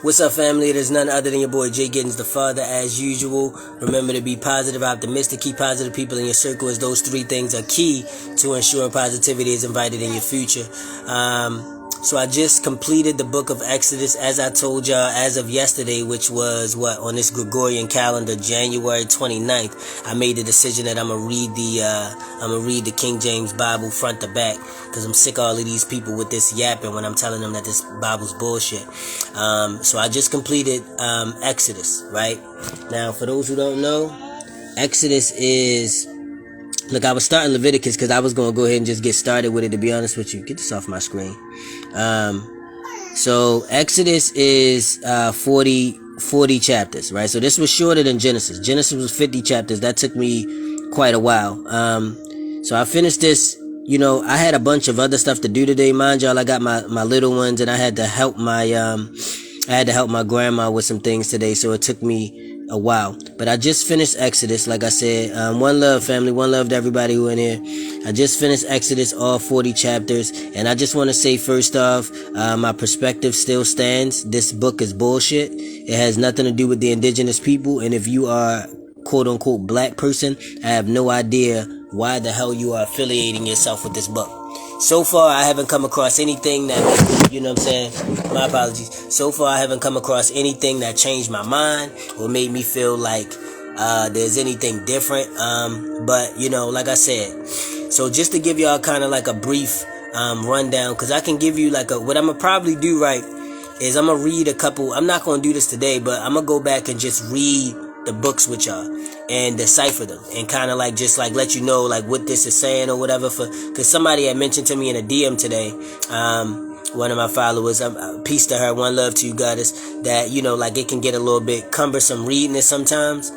What's up, family? It is none other than your boy JGiddins, the father, as usual. Remember to be positive, optimistic, keep positive people in your circle, as those three things are key to ensuring positivity is invited in your future. So I just completed the book of Exodus, as I told y'all, as of yesterday, which was on this Gregorian calendar, January 29th. I made the decision that I'm gonna read the King James Bible front to back, because I'm sick of all of these people with this yapping when I'm telling them that this Bible's bullshit. So I just completed Exodus, right? Now, for those who don't know, Exodus is... Look, I was starting Leviticus because I was going to go ahead and just get started with it, to be honest with you. Get this off my screen. So Exodus is 40 chapters, right? So this was shorter than Genesis. Genesis was 50 chapters. That took me quite a while. So I finished this. You know, I had a bunch of other stuff to do today. Mind y'all, I got my little ones, and I had to help my grandma with some things today, so it took me a while. But I just finished Exodus, like I said. One love, family. One love to everybody who in here. I just finished Exodus, all 40 chapters. And I just want to say, first off, my perspective still stands. This book is bullshit. It has nothing to do with the indigenous people. And if you are quote unquote black person, I have no idea why the hell you are affiliating yourself with this book. So far, I haven't come across anything that, you know what I'm saying? My apologies. So far, I haven't come across anything that changed my mind or made me feel like there's anything different. But, you know, like I said, so just to give y'all kind of like a brief rundown, because I can give you like what I'm going to probably do, right, is I'm going to read a couple. I'm not going to do this today, but I'm going to go back and just read the books with y'all and decipher them and kind of like just like let you know like what this is saying or whatever, because somebody had mentioned to me in a DM today, one of my followers, peace to her, one love to you, goddess, that, you know, like it can get a little bit cumbersome reading it sometimes.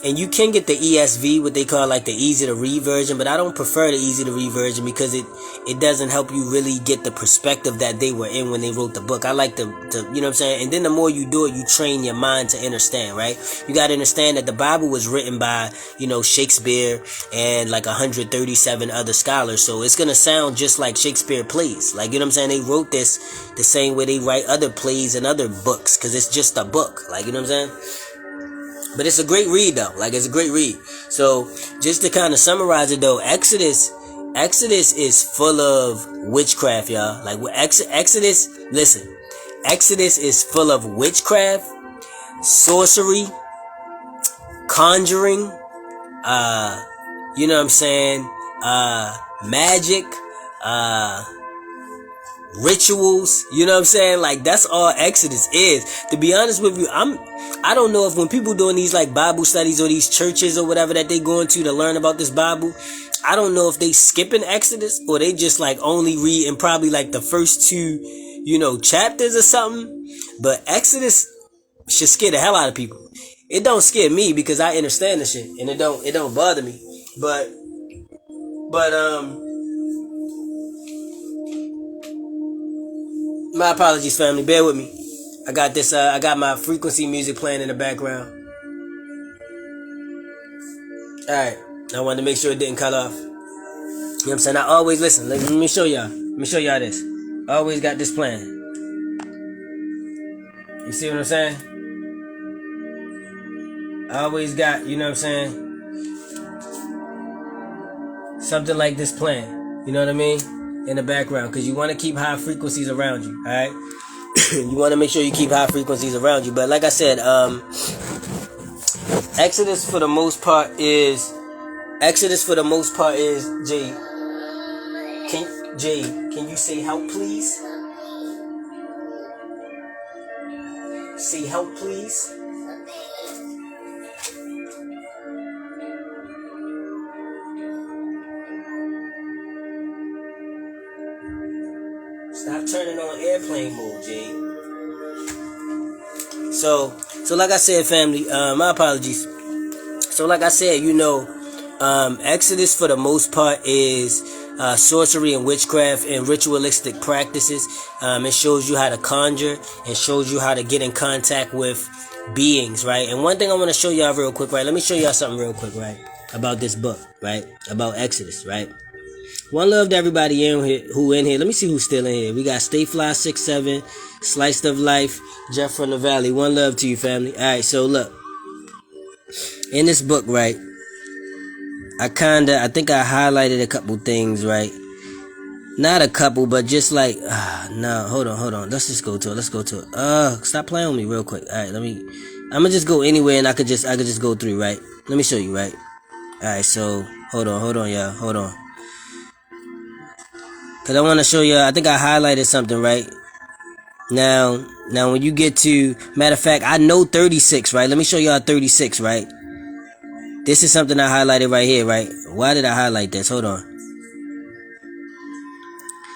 And you can get the ESV, what they call like the easy to read version, but I don't prefer the easy to read version because it doesn't help you really get the perspective that they were in when they wrote the book. I like to you know what I'm saying? And then the more you do it, you train your mind to understand, right? You got to understand that the Bible was written by, you know, Shakespeare and like 137 other scholars. So it's going to sound just like Shakespeare plays. Like, you know what I'm saying? They wrote this the same way they write other plays and other books, because it's just a book. Like, you know what I'm saying? But it's a great read, though. Like, it's a great read. So, just to kind of summarize it, though, Exodus is full of witchcraft, y'all. Like, Exodus, listen. Exodus is full of witchcraft, sorcery, conjuring, you know what I'm saying, magic, rituals, you know what I'm saying? Like, that's all Exodus is. To be honest with you, I don't know if when people doing these like Bible studies or these churches or whatever that they going to learn about this Bible, I don't know if they skipping Exodus or they just like only read in probably like the first two, you know, chapters or something. But Exodus should scare the hell out of people. It don't scare me because I understand the shit and it don't bother me. But my apologies, family. Bear with me. I got this. I got my frequency music playing in the background. All right. I wanted to make sure it didn't cut off. You know what I'm saying? I always listen. Let me show y'all. Let me show y'all this. I always got this playing. You see what I'm saying? I always got, you know what I'm saying, something like this playing. You know what I mean? In the background, because you want to keep high frequencies around you. All right. You want to make sure you keep high frequencies around you. But like I said, Exodus for the most part is Jay, can you say help, please? Say help, please. Stop turning on airplane mode, Jay. So like I said, family, my apologies. So like I said, you know, Exodus for the most part is sorcery and witchcraft and ritualistic practices. It shows you how to conjure and shows you how to get in contact with beings, right? And one thing I want to show y'all real quick, right? Let me show y'all something real quick, right? About this book, right? About Exodus, right? One love to everybody in here who in here. Let me see who's still in here. We got Stayfly67, Sliced of Life, Jeff from the Valley. One love to you, family. Alright, so look. In this book, right, I think I highlighted a couple things, right? Not a couple, but just like, no, hold on. Let's just go to it. Stop playing with me real quick. Alright, I'm gonna just go anywhere and I could just go through, right? Let me show you, right? Alright, so, hold on, y'all. Hold on. Cause I want to show you, I think I highlighted something, right? Now when you get to, matter of fact, I know 36, right? Let me show y'all 36, right? This is something I highlighted right here, right? Why did I highlight this? Hold on.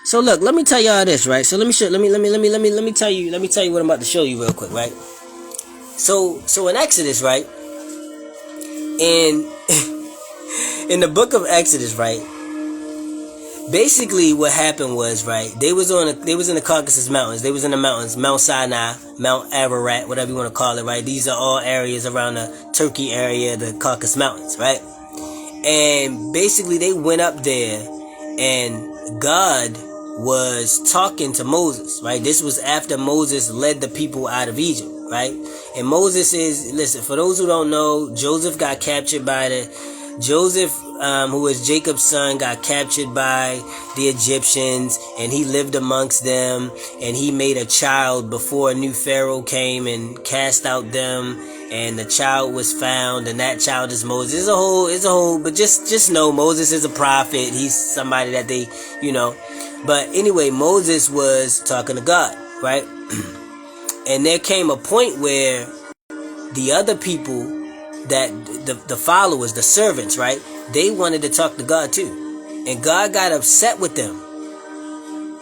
So look, let me tell y'all this, right? So let me tell you what I'm about to show you real quick, right? So in Exodus, right? In the book of Exodus, right? Basically what happened was, right, they was in the Caucasus Mountains. They was in the mountains, Mount Sinai, Mount Ararat, whatever you want to call it, right? These are all areas around the Turkey area, the Caucasus Mountains, right? And basically they went up there and God was talking to Moses, right? This was after Moses led the people out of Egypt, right? And Moses listen, for those who don't know, Joseph, who was Jacob's son, got captured by the Egyptians, and he lived amongst them, and he made a child before a new Pharaoh came and cast out them, and the child was found, and that child is Moses. It's a whole, but just know Moses is a prophet. He's somebody that they, But anyway, Moses was talking to God, right? And there came a point where the other people, that the followers, the servants, right? They wanted to talk to God too. And God got upset with them.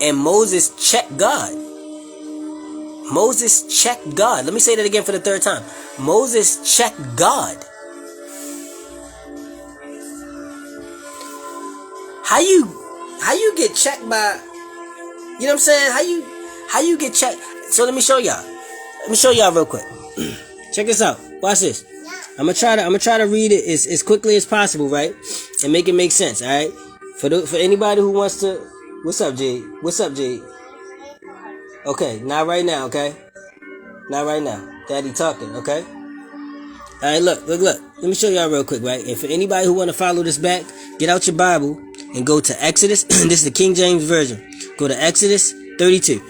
And Moses checked God. Let me say that again for the third time. Moses checked God. How you get checked by, you know what I'm saying? How you get checked? So let me show y'all real quick. Check this out. Watch this. I'm gonna try to read it as quickly as possible, right? And make it make sense, all right? For anybody who wants to, what's up, Jade? Okay, not right now, okay? Not right now. Daddy talking, okay? All right, look. Let me show y'all real quick, right? And for anybody who want to follow this back, get out your Bible and go to Exodus. This is the King James Version. Go to Exodus 32,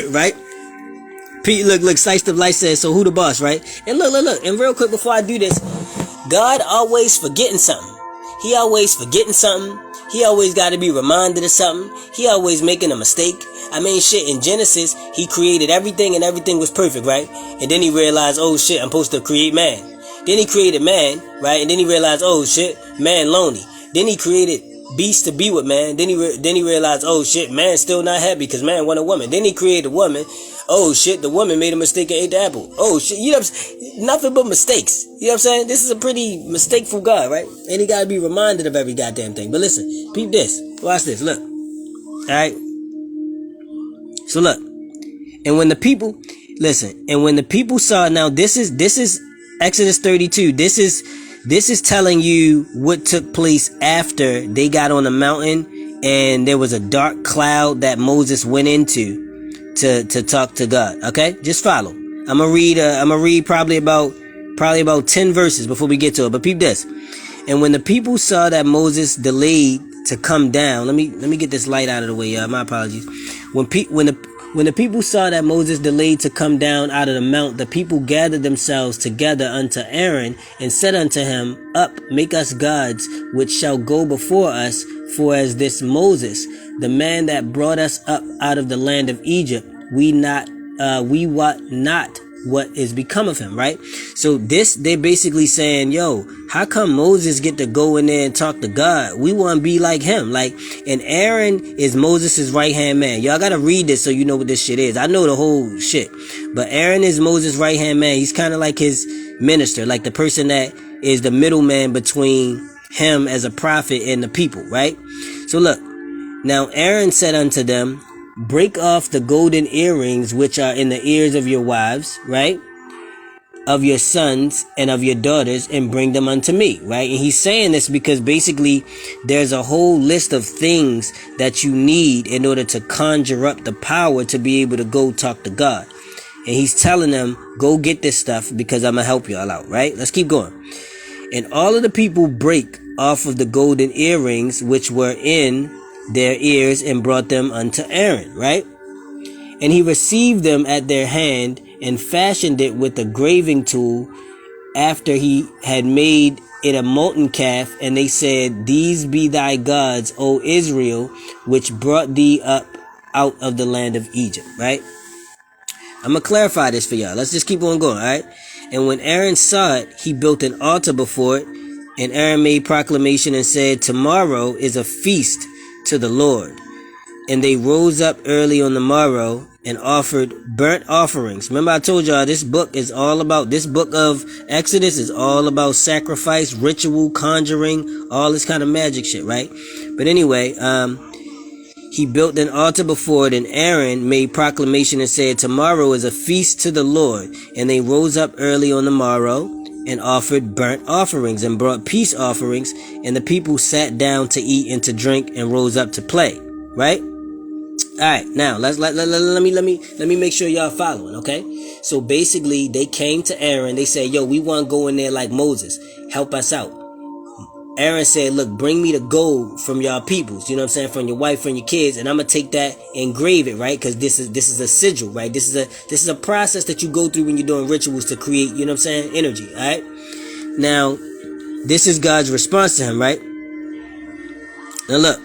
right? Look, Sliced of Life says, so who the boss, right? And look, and real quick before I do this, God always forgetting something. He always forgetting something. He always got to be reminded of something. He always making a mistake. I mean, shit, in Genesis, he created everything and everything was perfect, right? And then he realized, oh shit, I'm supposed to create man. Then he created man, right? And then he realized, oh shit, man lonely. Then he created beast to be with man. Then he realized, oh shit, man's still not happy because man want a woman. Then he created a woman. Oh shit, the woman made a mistake and ate the apple. Oh shit, you know what I'm saying? Nothing but mistakes. You know what I'm saying? This is a pretty mistakeful God, right? And he gotta be reminded of every goddamn thing. But listen, peep this. Watch this, look. Alright? So look. And when the people saw, now this is Exodus 32. This is telling you what took place after they got on the mountain and there was a dark cloud that Moses went into to talk to God. Okay? Just follow. I'm gonna read probably about 10 verses before we get to it. But peep this. And when the people saw that Moses delayed to come down, let me get this light out of the way, y'all. My apologies. When the people saw that Moses delayed to come down out of the mount, the people gathered themselves together unto Aaron and said unto him, Up, make us gods, which shall go before us. For as this Moses, the man that brought us up out of the land of Egypt, we wot not what is become of him, right? So they're basically saying, yo, how come Moses get to go in there and talk to God? We want to be like him. And Aaron is Moses' right hand man. Y'all gotta read this so you know what this shit is. I know the whole shit, but Aaron is Moses' right hand man. He's kind of like his minister, like the person that is the middleman between him as a prophet and the people, right? So look, now Aaron said unto them, Break off the golden earrings which are in the ears of your wives, right? of your sons and of your daughters and bring them unto me, right? And he's saying this because basically there's a whole list of things that you need in order to conjure up the power to be able to go talk to God. And he's telling them, go get this stuff because I'm going to help y'all out, right? Let's keep going. And all of the people break off of the golden earrings which were in their ears and brought them unto Aaron, right? And he received them at their hand and fashioned it with a graving tool after he had made it a molten calf. And they said, these be thy gods, O Israel, which brought thee up out of the land of Egypt, right? I'm going to clarify this for y'all. Let's just keep on going, all right? And when Aaron saw it, he built an altar before it. And Aaron made proclamation and said, tomorrow is a feast to the Lord. And they rose up early on the morrow and offered burnt offerings. Remember I told y'all this book of Exodus is all about sacrifice, ritual, conjuring, all this kind of magic shit, right? But anyway, he built an altar before it, and Aaron made proclamation and said, tomorrow is a feast to the Lord. And they rose up early on the morrow and offered burnt offerings and brought peace offerings. And the people sat down to eat and to drink and rose up to play, right? All right, now let me make sure y'all following, okay? So basically, they came to Aaron. They said, "Yo, we want to go in there like Moses. Help us out." Aaron said, "Look, bring me the gold from y'all peoples. You know what I'm saying? From your wife, from your kids, and I'm gonna take that and engrave it, right? Because this is a sigil, right? This is a process that you go through when you're doing rituals to create, you know what I'm saying, energy. All right. Now, this is God's response to him, right? Now look.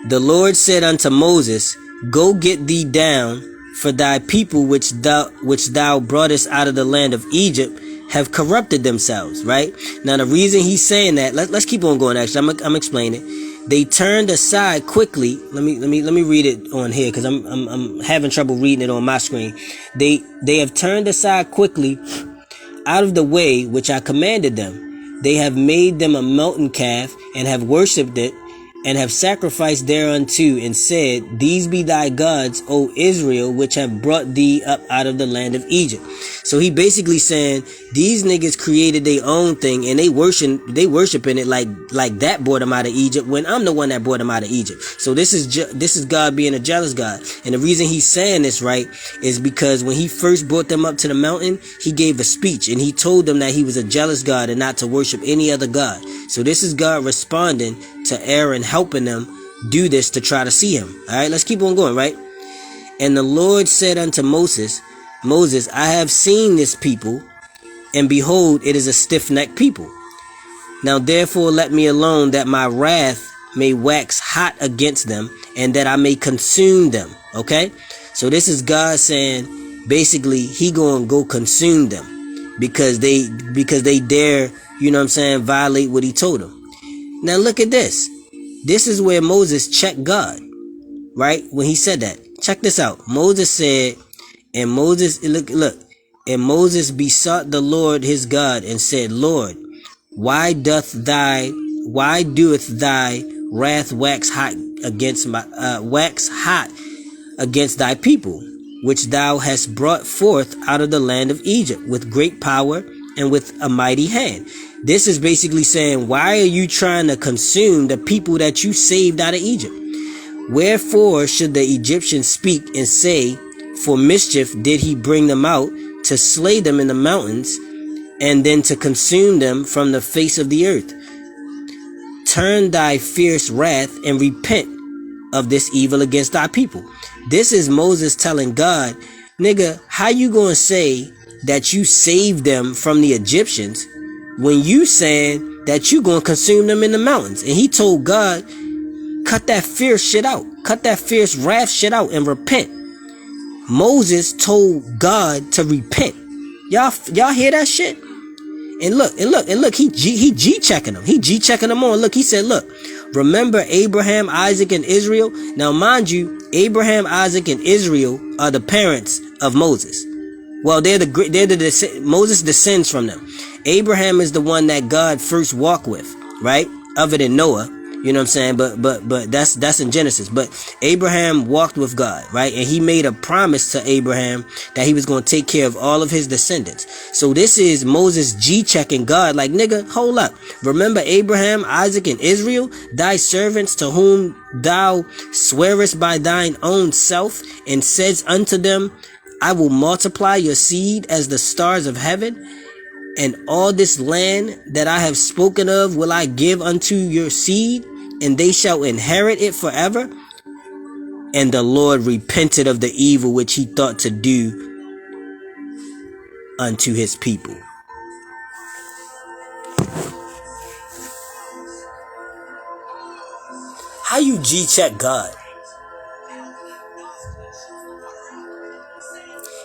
The Lord said unto Moses, go get thee down, for thy people which thou broughtest out of the land of Egypt have corrupted themselves, right? Now the reason he's saying that, let's keep on going. Actually, I'm explaining it. They turned aside quickly. Let me read it on here because I'm having trouble reading it on my screen. They have turned aside quickly out of the way which I commanded them. They have made them a molten calf and have worshipped it, and have sacrificed thereunto, and said, these be thy gods, O Israel, which have brought thee up out of the land of Egypt. So he basically saying, these niggas created their own thing, and they worshiping it like that brought them out of Egypt, when I'm the one that brought them out of Egypt. So this is God being a jealous God. And the reason he's saying this, right, is because when he first brought them up to the mountain, he gave a speech, and he told them that he was a jealous God and not to worship any other God. So this is God responding to Aaron, helping them do this to try to see him. All right, let's keep on going, right? And the Lord said unto Moses, I have seen this people, and behold, it is a stiff-necked people. Now therefore let me alone, that my wrath may wax hot against them, and that I may consume them. Okay? So this is God saying, basically, he gonna go consume them because they dare, you know what I'm saying, violate what he told them. Now look at this. This is where Moses checked God, right? When he said that. Check this out. Moses said, and Moses, look, and Moses besought the Lord his God and said, Lord, why doeth thy wrath wax hot against thy people, which thou hast brought forth out of the land of Egypt with great power and with a mighty hand? This is basically saying, why are you trying to consume the people that you saved out of Egypt? Wherefore should the Egyptians speak and say, for mischief did he bring them out, to slay them in the mountains, and then to consume them from the face of the earth? Turn thy fierce wrath and repent of this evil against thy people. This is Moses telling God, nigga, how you gonna say that you saved them from the Egyptians when you saying that you gonna consume them in the mountains? And he told God, cut that fierce shit out. Cut that fierce wrath shit out and repent. Moses told God to repent. Y'all hear that shit? And look, he G-checking them. He G-checking them on. Look, he said, look, remember Abraham, Isaac, and Israel? Now, mind you, Abraham, Isaac, and Israel are the parents of Moses. Well, Moses descends from them. Abraham is the one that God first walked with, right? Other than Noah. You know what I'm saying? But that's in Genesis. But Abraham walked with God, right? And he made a promise to Abraham that he was going to take care of all of his descendants. So this is Moses G-checking God, like, nigga, hold up. Remember Abraham, Isaac, and Israel, thy servants, to whom thou swearest by thine own self, and says unto them, I will multiply your seed as the stars of heaven, and all this land that I have spoken of will I give unto your seed, and they shall inherit it forever. And the Lord repented of the evil which he thought to do unto his people. How you G-check God?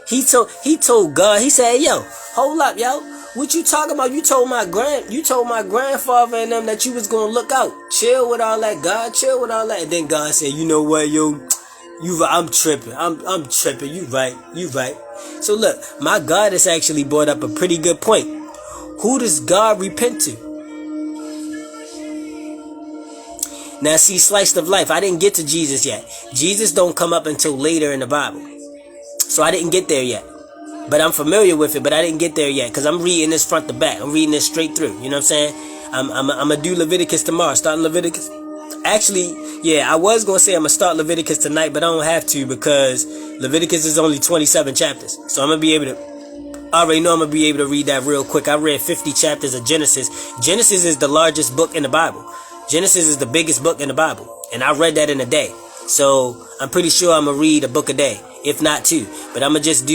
He told God, he said, yo, hold up, yo. What you talking about? You told my grandfather and them that you was gonna look out. Chill with all that, God. Chill with all that. And then God said, you know what, yo, I'm tripping. I'm tripping. You right. So look, my God has actually brought up a pretty good point. Who does God repent to? Now see, slice of life. I didn't get to Jesus yet. Jesus don't come up until later in the Bible. So I didn't get there yet. But I'm familiar with it, but I didn't get there yet. Because I'm reading this front to back. I'm reading this straight through. You know what I'm saying? I'm going to do Leviticus tomorrow. Starting Leviticus. Actually, yeah, I was going to say I'm going to start Leviticus tonight, but I don't have to because Leviticus is only 27 chapters. So I'm going to be able to, I already know I'm going to be able to read that real quick. I read 50 chapters of Genesis. Genesis is the largest book in the Bible. Genesis is the biggest book in the Bible. And I read that in a day. So I'm pretty sure I'm going to read a book a day, if not two. But I'm going to just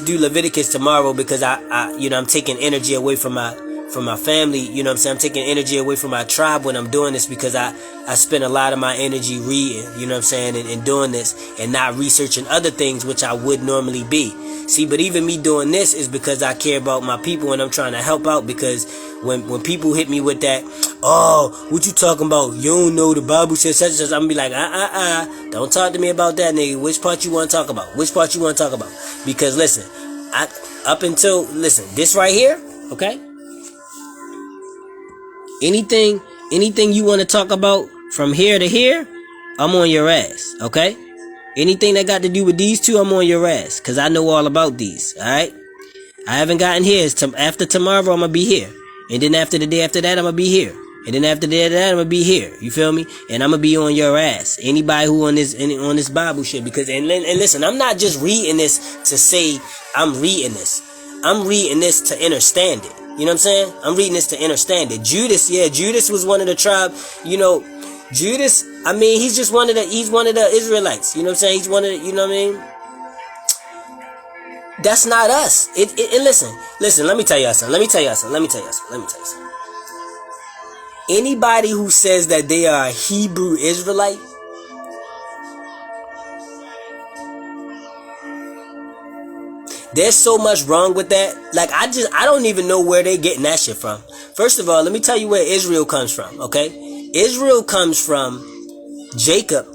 do Leviticus tomorrow because I'm taking energy away from my family. You know what I'm saying? I'm taking energy away from my tribe when I'm doing this because I spend a lot of my energy reading, you know what I'm saying, and doing this and not researching other things which I would normally be. See, but even me doing this is because I care about my people and I'm trying to help out because when people hit me with that, oh, what you talking about? You don't know the Bible says such and such. I'm gonna be like, don't talk to me about that, nigga. Which part you want to talk about? Because listen, this right here, okay? Anything you want to talk about from here to here, I'm on your ass, okay? Anything that got to do with these two, I'm on your ass, because I know all about these, alright? I haven't gotten here. After tomorrow, I'm going to be here. And then after the day after that, I'm going to be here. And then after that, I'm going to be here. You feel me? And I'm going to be on your ass. Anybody who on this Bible shit. Because, and listen, I'm not just reading this to say I'm reading this. I'm reading this to understand it. You know what I'm saying? I'm reading this to understand it. Judas was one of the tribe, you know. Judas, I mean, he's one of the Israelites. You know what I'm saying? He's one of the, you know what I mean? That's not us. And listen, let me tell y'all something. Anybody who says that they are a Hebrew Israelite, there's so much wrong with that. Like, I don't even know where they getting that shit from. First of all, let me tell you where Israel comes from, okay? Israel comes from Jacob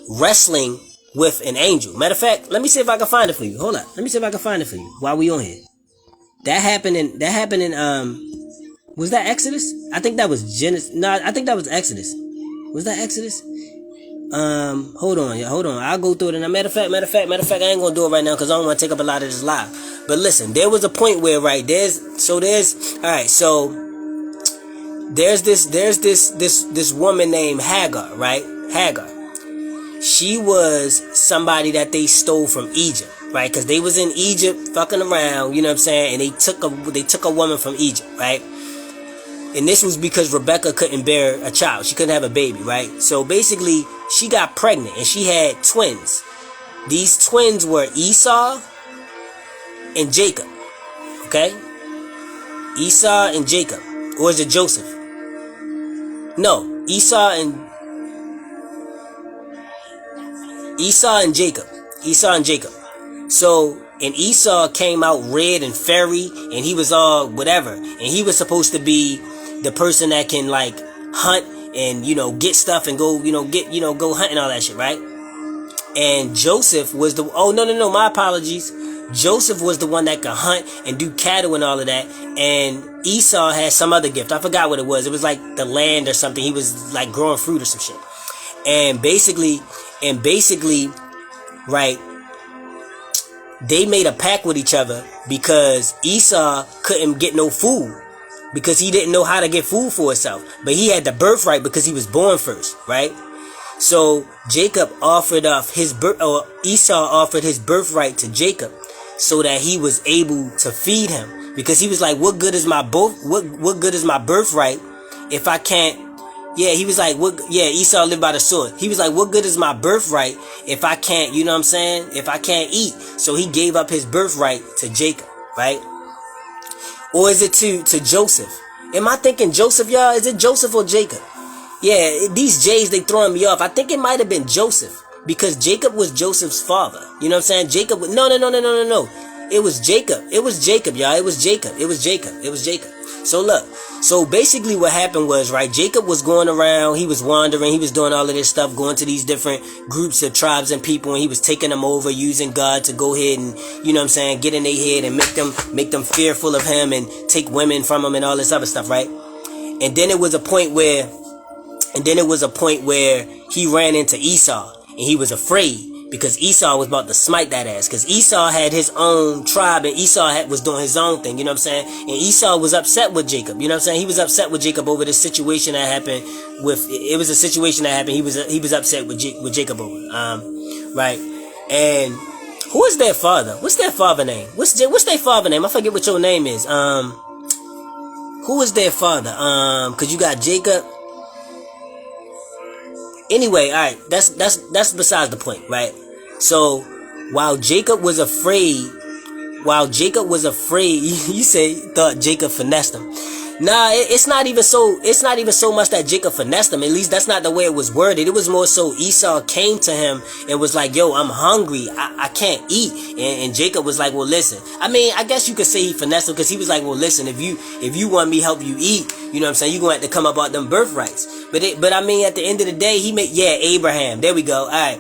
wrestling with an angel. Matter of fact, let me see if I can find it for you. Hold on. Let me see if I can find it for you while we on here. That happened in was that Exodus? I think that was Genesis. No, I think that was Exodus. Was that Exodus? Hold on. I'll go through it. And matter of fact, I ain't gonna do it right now because I don't want to take up a lot of this live. But listen, there was a point where there's this woman named Hagar, right? Hagar. She was somebody that they stole from Egypt, right? Because they was in Egypt fucking around, you know what I'm saying? And they took a woman from Egypt, right? And this was because Rebecca couldn't bear a child. She couldn't have a baby, right? So basically, she got pregnant and she had twins. These twins were Esau and Jacob, okay? Esau and Jacob. Or is it Joseph? No, Esau and Jacob. So, and Esau came out red and fairy, and he was all whatever. And he was supposed to be the person that can like hunt and, you know, get stuff and go, go hunt and all that shit, right? And Joseph was no, my apologies. Joseph was the one that could hunt and do cattle and all of that, and Esau had some other gift. I forgot what it was. It was like the land or something. He was like growing fruit or some shit. And basically, right, they made a pact with each other because Esau couldn't get no food because he didn't know how to get food for himself. But he had the birthright because he was born first, right? So Jacob offered up Esau offered his birthright to Jacob so that he was able to feed him, because he was like, what good is my birthright if I can't? Yeah, he was like, Esau lived by the sword. He was like, what good is my birthright if I can't, you know what I'm saying? If I can't eat. So he gave up his birthright to Jacob, right? Or is it to Joseph? Am I thinking Joseph, y'all? Is it Joseph or Jacob? Yeah, these J's, they throwing me off. I think it might have been Joseph, because Jacob was Joseph's father. You know what I'm saying? Jacob, no. It was Jacob. It was Jacob, y'all. It was Jacob. So look, so basically what happened was, right, Jacob was going around, he was wandering, he was doing all of this stuff, going to these different groups of tribes and people, and he was taking them over, using God to go ahead and, you know what I'm saying, get in their head and make them fearful of him and take women from him and all this other stuff, right? And then it was a point where he ran into Esau, and he was afraid because Esau was about to smite that ass, because Esau had his own tribe and Esau was doing his own thing, you know what I'm saying? And Esau was upset with Jacob, you know what I'm saying? He was upset with Jacob over this situation that happened he was upset with Jacob over, right? And who is their father? What's their father name? What's their father name? I forget what your name is. Who is their father? Cause you got Jacob. Anyway, all right, that's besides the point, right? So while Jacob was afraid, you thought Jacob finessed him. Nah, it's not even so much that Jacob finessed him. At least that's not the way it was worded. It was more so Esau came to him and was like, yo, I'm hungry. I can't eat. And Jacob was like, well, listen. I mean, I guess you could say he finessed him, because he was like, well, listen, if you want me to help you eat, you know what I'm saying, you're going to have to come about them birthrights. But I mean, at the end of the day, Abraham. There we go. All right.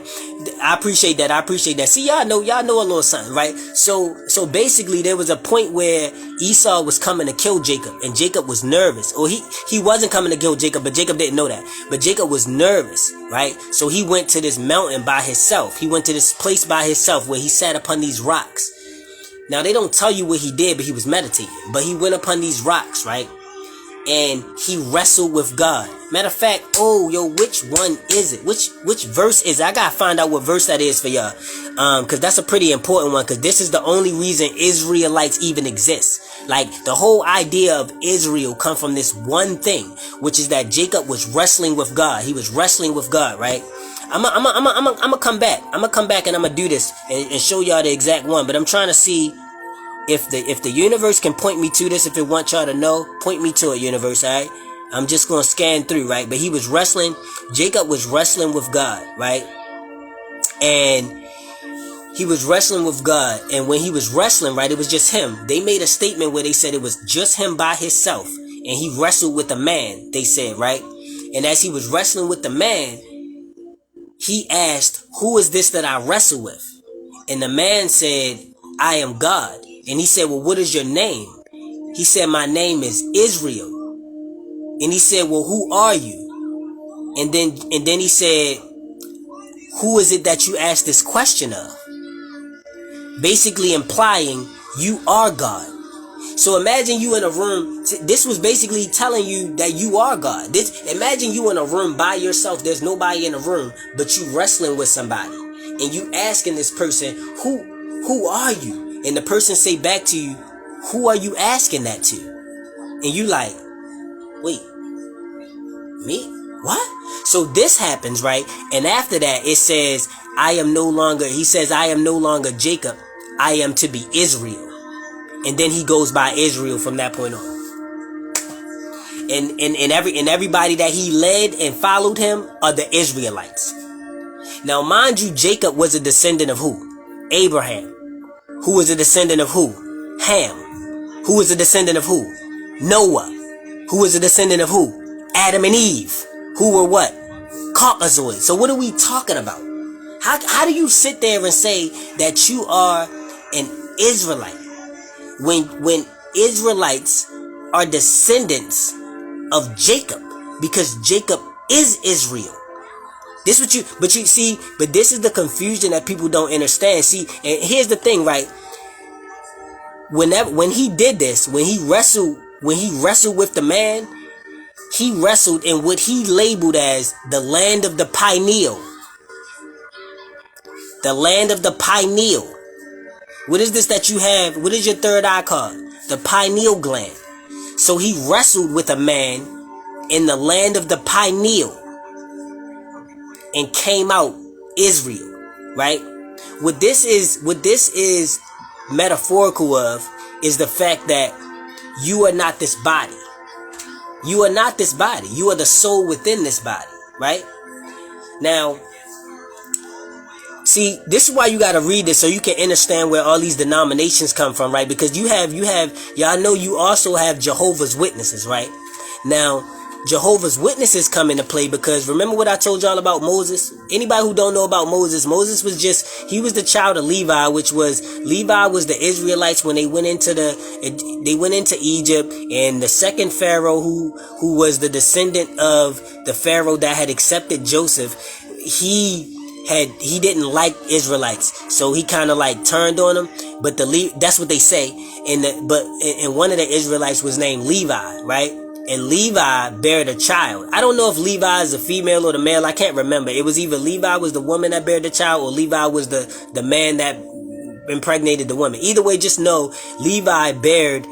I appreciate that. See, y'all know a little something, right? So basically there was a point where Esau was coming to kill Jacob, and Jacob was nervous. Or he wasn't coming to kill Jacob, but Jacob didn't know that. But Jacob was nervous, right? So he went to this mountain by himself. He went to this place by himself where he sat upon these rocks. Now they don't tell you what he did, but he was meditating. But he went upon these rocks, right? And he wrestled with God. Matter of fact, which one is it? Which verse is it? I gotta find out what verse that is for y'all. Cause that's a pretty important one, cause this is the only reason Israelites even exist. Like, the whole idea of Israel come from this one thing, which is that Jacob was wrestling with God. He was wrestling with God, right? I'm gonna come back. I'm gonna come back and I'm gonna do this and show y'all the exact one. But I'm trying to see if the universe can point me to this. If it wants y'all to know, point me to it, universe, alright? I'm just gonna scan through, right? But Jacob was wrestling with God, right? And he was wrestling with God. And when he was wrestling, right, it was just him. They made a statement where they said it was just him by himself. And he wrestled with a man, they said, right? And as he was wrestling with the man, he asked, who is this that I wrestle with? And the man said, I am God. And he said, well, what is your name? He said, my name is Israel. And he said, well, who are you? And then he said, who is it that you asked this question of? Basically implying you are God. So imagine you in a room. This was basically telling you that you are God. Imagine you in a room by yourself. There's nobody in the room, but you wrestling with somebody. And you asking this person, who are you? And the person say back to you, who are you asking that to? And you like, wait, me? What? So this happens, right? And after that, it says, he says, I am no longer Jacob. I am to be Israel. And then he goes by Israel from that point on. And everybody that he led and followed him are the Israelites. Now, mind you, Jacob was a descendant of who? Abraham. Who was a descendant of who? Ham. Who was a descendant of who? Noah. Who was a descendant of who? Adam and Eve. Who were what? Caucasoid. So what are we talking about? How do you sit there and say that you are an Israelite. When Israelites are descendants of Jacob, because Jacob is Israel. This but this is the confusion that people don't understand. See, and here's the thing, right? When he did this, when he wrestled with the man, he wrestled in what he labeled as the land of the pineal. The land of the pineal. What is this that you have? What is your third eye called? The pineal gland. So he wrestled with a man in the land of the pineal and came out Israel, right? What this is metaphorical of is the fact that you are not this body. You are not this body. You are the soul within this body, right? Now, see, this is why you got to read this so you can understand where all these denominations come from, right? Because y'all know you also have Jehovah's Witnesses, right? Now, Jehovah's Witnesses come into play because remember what I told y'all about Moses? Anybody who don't know about Moses was he was the child of Levi, Levi was the Israelites when they went into Egypt, and the second Pharaoh who was the descendant of the Pharaoh that had accepted Joseph, he didn't like Israelites, so he kind of like turned on them. But that's what they say. And one of the Israelites was named Levi, right? And Levi bared a child. I don't know if Levi is a female or the male. I can't remember. It was either Levi was the woman that bared the child, or Levi was the man that impregnated the woman. Either way, just know Levi bared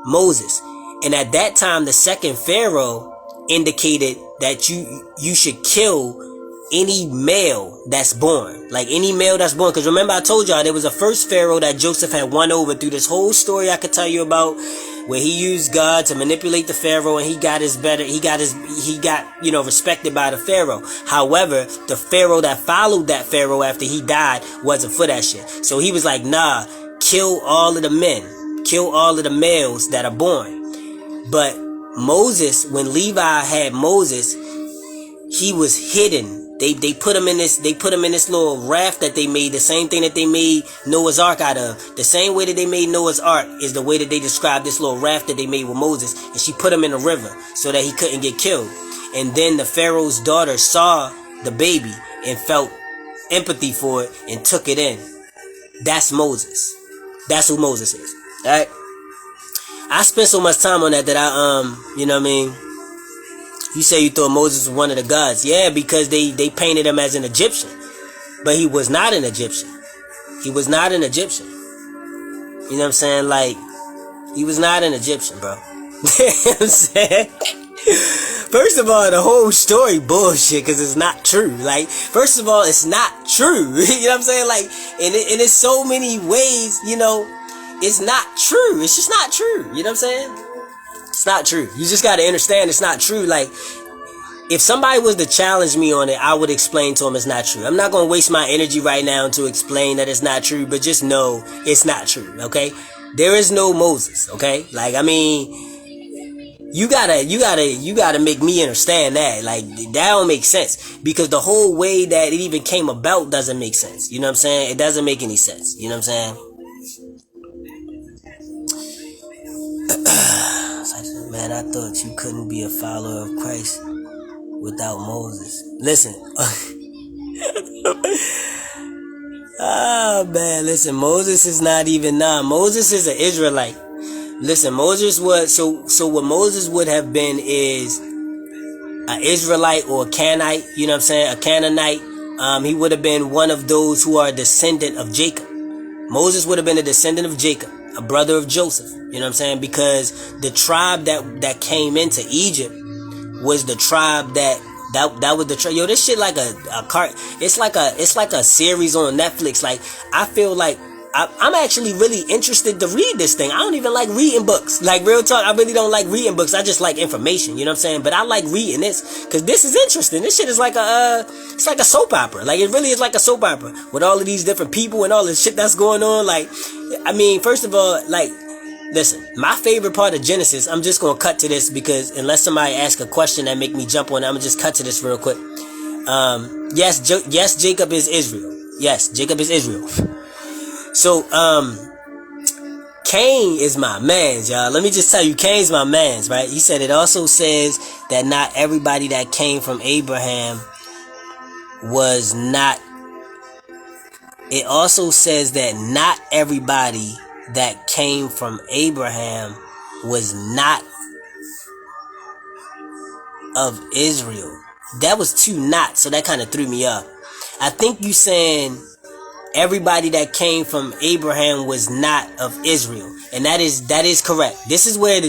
Moses. And at that time, the second Pharaoh indicated that you should kill any male that's born. Like any male that's born. Because remember I told y'all there was a first Pharaoh that Joseph had won over through this whole story I could tell you about, where he used God to manipulate the Pharaoh, and he got respected by the Pharaoh. However, the Pharaoh that followed that Pharaoh after he died wasn't for that shit. So he was like, nah, kill all of the men. Kill all of the males that are born. But Moses, when Levi had Moses, he was hidden. They put him in this little raft that they made, the same thing that they made Noah's Ark out of. The same way that they made Noah's Ark is the way that they described this little raft that they made with Moses. And she put him in a river so that he couldn't get killed. And then the Pharaoh's daughter saw the baby and felt empathy for it and took it in. That's Moses. That's who Moses is. Alright? I spent so much time on that you know what I mean? You say you thought Moses was one of the gods. Yeah, because they painted him as an Egyptian. But he was not an Egyptian. He was not an Egyptian. You know what I'm saying? Like, he was not an Egyptian, bro. You know what I'm saying? First of all, the whole story bullshit, because it's not true. Like, first of all, it's not true. You know what I'm saying? Like, and it's so many ways, you know, it's not true. It's just not true. You know what I'm saying? It's not true. You just got to understand it's not true. Like, if somebody was to challenge me on it, I would explain to them it's not true. I'm not going to waste my energy right now to explain that it's not true, but just know it's not true, okay? There is no Moses, okay? Like, I mean, you gotta make me understand that. Like, that don't make sense, because the whole way that it even came about doesn't make sense. You know what I'm saying? It doesn't make any sense. You know what I'm saying? Man, I thought you couldn't be a follower of Christ without Moses. Listen. Oh, man, listen. Moses is not even Moses is an Israelite. Listen, Moses was, so what Moses would have been is an Israelite or a Canaanite, you know what I'm saying? A Canaanite. He would have been one of those who are a descendant of Jacob. Moses would have been a descendant of Jacob, a brother of Joseph. You know what I'm saying? Because the tribe that came into Egypt was the tribe that was the tribe. Yo, this shit like a cart. It's like a series on Netflix. Like, I feel like I'm actually really interested to read this thing. I don't even like reading books. Like, real talk, I really don't like reading books. I just like information, you know what I'm saying? But I like reading this, because this is interesting. This shit is like it's like a soap opera. Like, it really is like a soap opera with all of these different people and all this shit that's going on. Like, I mean, first of all, like, listen, my favorite part of Genesis, I'm just going to cut to this, because unless somebody asks a question that make me jump on it, I'm going to just cut to this real quick. Yes, Jacob is Israel. Yes, Jacob is Israel. So, Cain is my mans, y'all. Let me just tell you, Cain's my mans, right? He said it also says that not everybody that came from Abraham was not. It also says that not everybody that came from Abraham was not of Israel. That was two not, so that kind of threw me off. I think you saying everybody that came from Abraham was not of Israel, and that is correct. This is where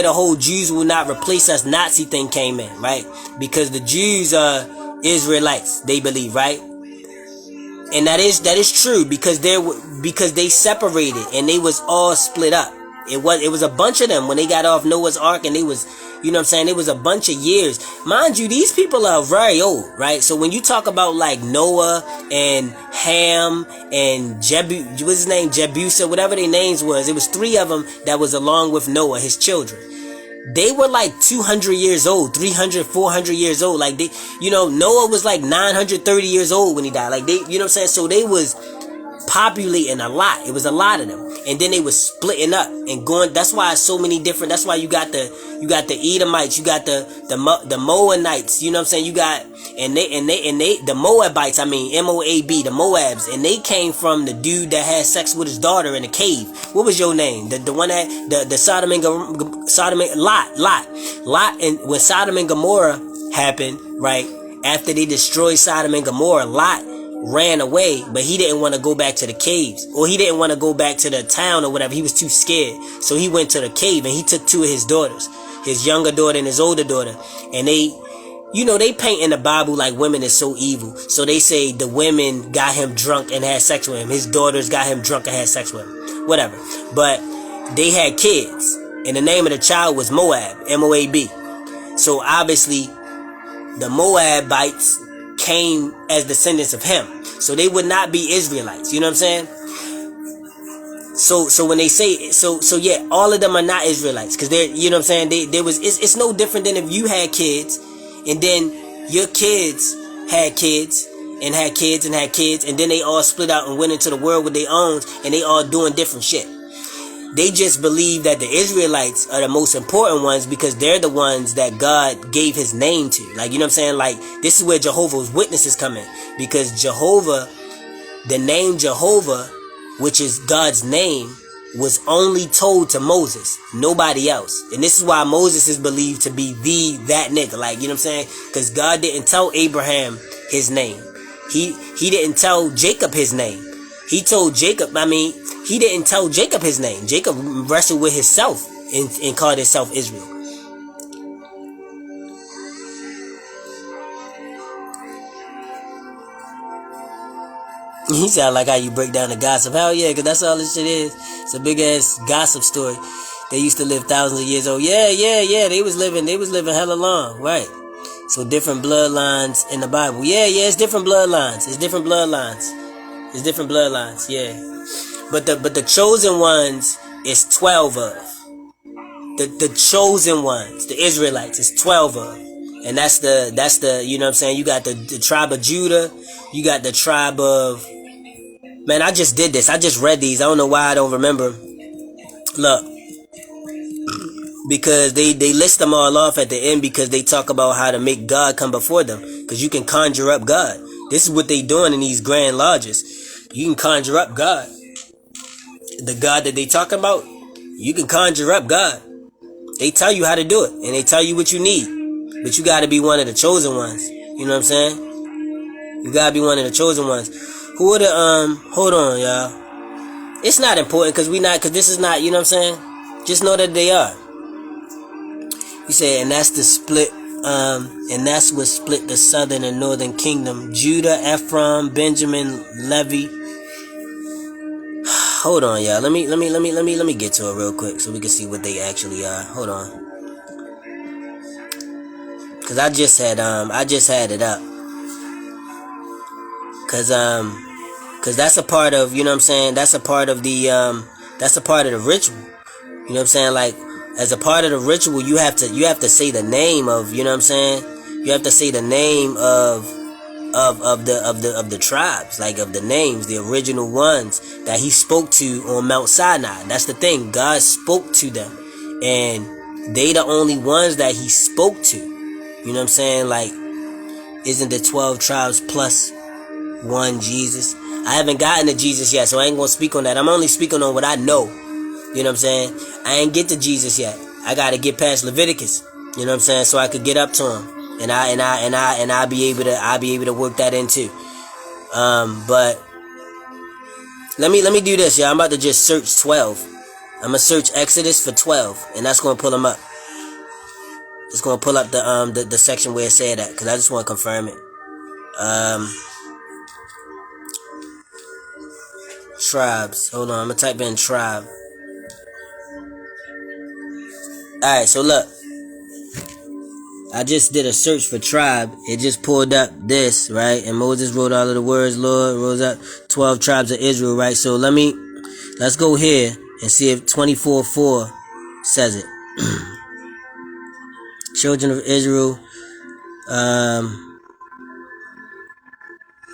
the whole Jews will not replace us Nazi thing came in, right? Because the Jews are Israelites, they believe, right? And that is true because they separated and they was all split up. It was a bunch of them when they got off Noah's Ark, and they was, you know what I'm saying, it was a bunch of years. Mind you, these people are very old, right? So when you talk about like Noah and Ham and what's his name, Jebusa, whatever their names was, it was 3 of them that was along with Noah, his children. They were like 200 years old, 300, 400 years old. Like they, you know, Noah was like 930 years old when he died. Like they, you know what I'm saying? So they was populating a lot. It was a lot of them. And then they was splitting up and going. That's why it's so many different. That's why you got the Edomites, you got the Moabites. You know what I'm saying? You got and they the Moabites. I mean Moab, the Moabs, and they came from the dude that had sex with his daughter in a cave. What was your name? The one that the Sodom and Lot, and when Sodom and Gomorrah happened, right after they destroyed Sodom and Gomorrah, Lot ran away, but he didn't want to go back to the caves, or he didn't want to go back to the town or whatever. He was too scared, so he went to the cave and he took 2 of his daughters, his younger daughter and his older daughter, and they, you know, they paint in the Bible like women is so evil. So they say the women got him drunk and had sex with him, his daughters got him drunk and had sex with him, whatever. But they had kids, and the name of the child was Moab, Moab. So obviously the Moabites came as descendants of him, so they would not be Israelites. You know what I'm saying? So when they say so yeah, all of them are not Israelites, because they're, you know what I'm saying, it's no different than if you had kids and then your kids had kids and had kids and had kids, and then they all split out and went into the world with their own, and they all doing different shit. They just believe that the Israelites are the most important ones because they're the ones that God gave his name to. Like, you know what I'm saying? Like, this is where Jehovah's Witnesses come in. Because Jehovah, the name Jehovah, which is God's name, was only told to Moses, nobody else. And this is why Moses is believed to be that nigga. Like, you know what I'm saying? Because God didn't tell Abraham his name. He didn't tell Jacob his name. He told Jacob, he didn't tell Jacob his name. Jacob wrestled with himself and called himself Israel. He sound like how you break down the gossip. Hell yeah, because that's all this shit is. It's a big ass gossip story. They used to live thousands of years old. Yeah. They was living hella long, right? So different bloodlines in the Bible. Yeah, it's different bloodlines. It's different bloodlines, yeah. But the chosen ones is 12 of. The chosen ones, the Israelites, is 12 of. And that's the, you know what I'm saying, you got the tribe of Judah, you got the tribe of, man, I just did this. I just read these. I don't know why I don't remember. Look, because they list them all off at the end because they talk about how to make God come before them. Because you can conjure up God. This is what they doing in these grand lodges. You can conjure up God. The God that they talking about, you can conjure up God. They tell you how to do it, and they tell you what you need. But you gotta be one of the chosen ones. You know what I'm saying? You gotta be one of the chosen ones. Who are the, hold on, y'all. It's not important, because this is not, you know what I'm saying? Just know that they are. You say, and that's the split, and that's what split the southern and northern kingdom. Judah, Ephraim, Benjamin, Levi. Hold on, y'all. Let me get to it real quick so we can see what they actually are. Hold on. Cause I just had it up. Cause that's a part of, you know what I'm saying? That's a part of the ritual. You know what I'm saying? Like, as a part of the ritual, you have to say the name of, you know what I'm saying? You have to say the name of of the tribes, like of the names, the original ones that he spoke to on Mount Sinai. That's the thing. God spoke to them, and they the only ones that he spoke to. You know what I'm saying? Like, isn't the 12 tribes plus one Jesus? I haven't gotten to Jesus yet, so I ain't gonna speak on that. I'm only speaking on what I know. You know what I'm saying? I ain't get to Jesus yet. I gotta get past Leviticus. You know what I'm saying? So I could get up to him. And I'll be able to work that in too. But let me do this, y'all. I'm about to just search 12. I'm gonna search Exodus for 12, and that's gonna pull them up. It's gonna pull up the section where it said that, because I just want to confirm it. Tribes. Hold on, I'm gonna type in tribe. Alright, so look. I just did a search for tribe. It just pulled up this, right? And Moses wrote all of the words, Lord, rose up 12 tribes of Israel, right? So let's go here and see if 24:4 says it. Children of Israel.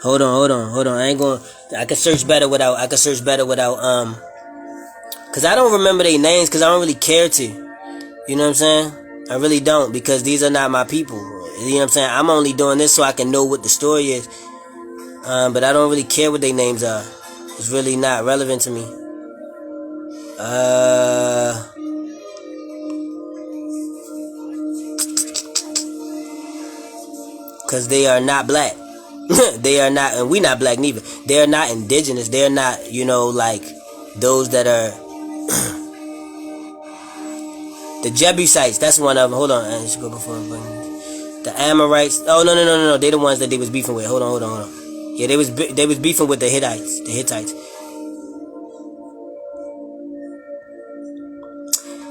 Hold on. I can search better without, cause I don't remember their names, cause I don't really care to. You know what I'm saying? I really don't, because these are not my people. You know what I'm saying? I'm only doing this so I can know what the story is. But I don't really care what their names are. It's really not relevant to me. Cause they are not black. They are not, and we not black neither. They are not indigenous. They are not, like those that are the Jebusites. That's one of them. Hold on. I should go before the Amorites. Oh no. They the ones that they was beefing with. Hold on. Yeah, they was beefing with the Hittites.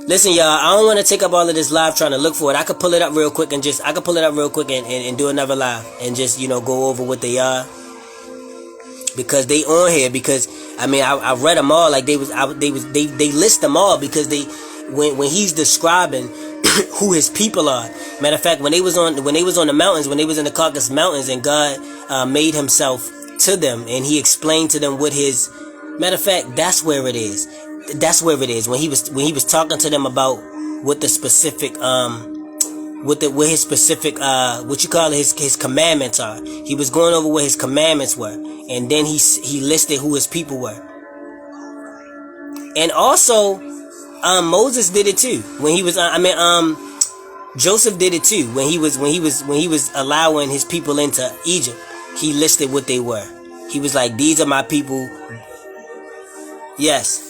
Listen, y'all, I don't want to take up all of this live trying to look for it. I could pull it up real quick and do another live and just, go over what they are. Because they on here, because I read them all, like they list them all, because when he's describing who his people are. Matter of fact, when they was on the mountains, when they was in the Caucasus Mountains, and God made himself to them, and he explained to them what his, matter of fact, that's where it is. When he was talking to them about what the specific what his specific his commandments are. He was going over what his commandments were, and then he listed who his people were. And also Moses did it too. When he was Joseph did it too. When he was allowing his people into Egypt, he listed what they were. He was like, these are my people. Yes.